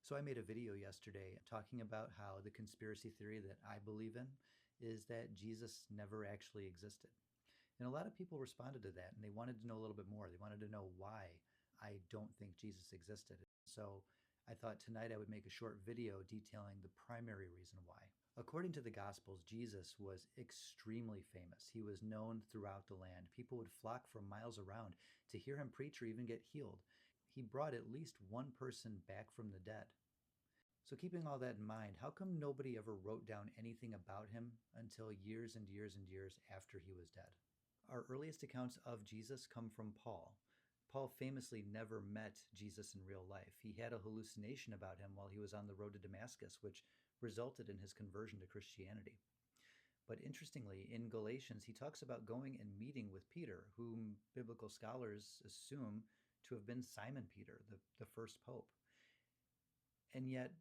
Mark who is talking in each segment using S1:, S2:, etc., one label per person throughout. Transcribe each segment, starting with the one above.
S1: So I made a video yesterday talking about how the conspiracy theory that I believe in is that Jesus never actually existed. And a lot of people responded to that and they wanted to know a little bit more. They wanted to know why I don't think Jesus existed. So I thought tonight I would make a short video detailing the primary reason why. According to the Gospels, Jesus was extremely famous. He was known throughout the land. People would flock from miles around to hear him preach or even get healed. He brought at least one person back from the dead. So, keeping all that in mind, how come nobody ever wrote down anything about him until years and years and years after he was dead? Our earliest accounts of Jesus come from Paul. Paul famously never met Jesus in real life. He had a hallucination about him while he was on the road to Damascus, which resulted in his conversion to Christianity. But interestingly, in Galatians, he talks about going and meeting with Peter, whom biblical scholars assume to have been Simon Peter, the first pope. And yet,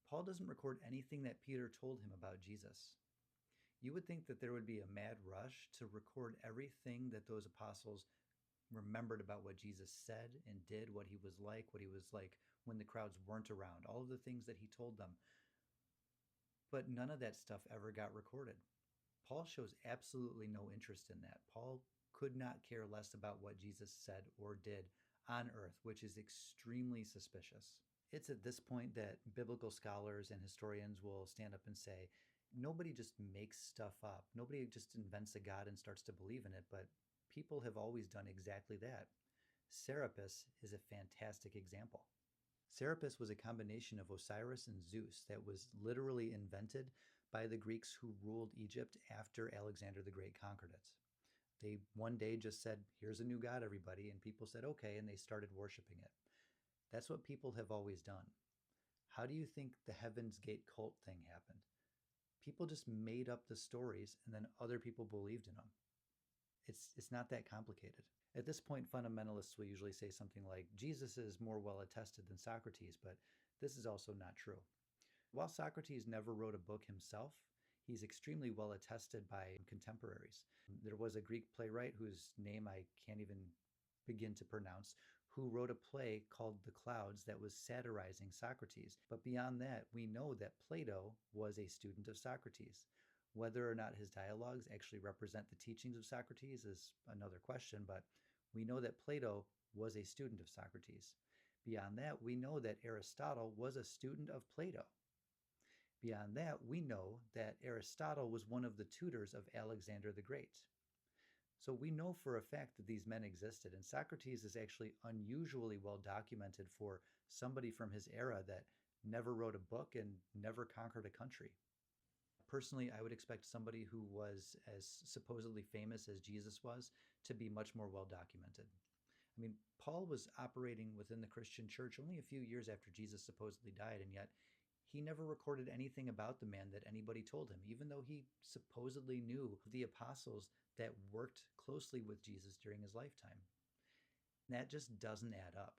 S1: Paul doesn't record anything that Peter told him about Jesus. You would think that there would be a mad rush to record everything that those apostles remembered about what Jesus said and did, what he was like when the crowds weren't around, all of the things that he told them. But none of that stuff ever got recorded. Paul shows absolutely no interest in that. Paul could not care less about what Jesus said or did on earth, which is extremely suspicious. It's at this point that biblical scholars and historians will stand up and say, nobody just makes stuff up. Nobody just invents a God and starts to believe in it, but people have always done exactly that. Serapis is a fantastic example. Serapis was a combination of Osiris and Zeus that was literally invented by the Greeks who ruled Egypt after Alexander the Great conquered it. They one day just said, here's a new god, everybody, and people said, okay, and they started worshiping it. That's what people have always done. How do you think the Heaven's Gate cult thing happened? People just made up the stories and then other people believed in them. It's not that complicated. At this point, fundamentalists will usually say something like, Jesus is more well attested than Socrates, but this is also not true. While Socrates never wrote a book himself, he's extremely well attested by contemporaries. There was a Greek playwright whose name I can't even begin to pronounce, who wrote a play called The Clouds that was satirizing Socrates. But beyond that, we know that Plato was a student of Socrates. Whether or not his dialogues actually represent the teachings of Socrates is another question, but we know that Plato was a student of Socrates. Beyond that, we know that Aristotle was a student of Plato. Beyond that, we know that Aristotle was one of the tutors of Alexander the Great. So we know for a fact that these men existed, and Socrates is actually unusually well documented for somebody from his era that never wrote a book and never conquered a country. Personally, I would expect somebody who was as supposedly famous as Jesus was to be much more well documented. I mean, Paul was operating within the Christian church only a few years after Jesus supposedly died, and yet he never recorded anything about the man that anybody told him, even though he supposedly knew the apostles that worked closely with Jesus during his lifetime. That just doesn't add up.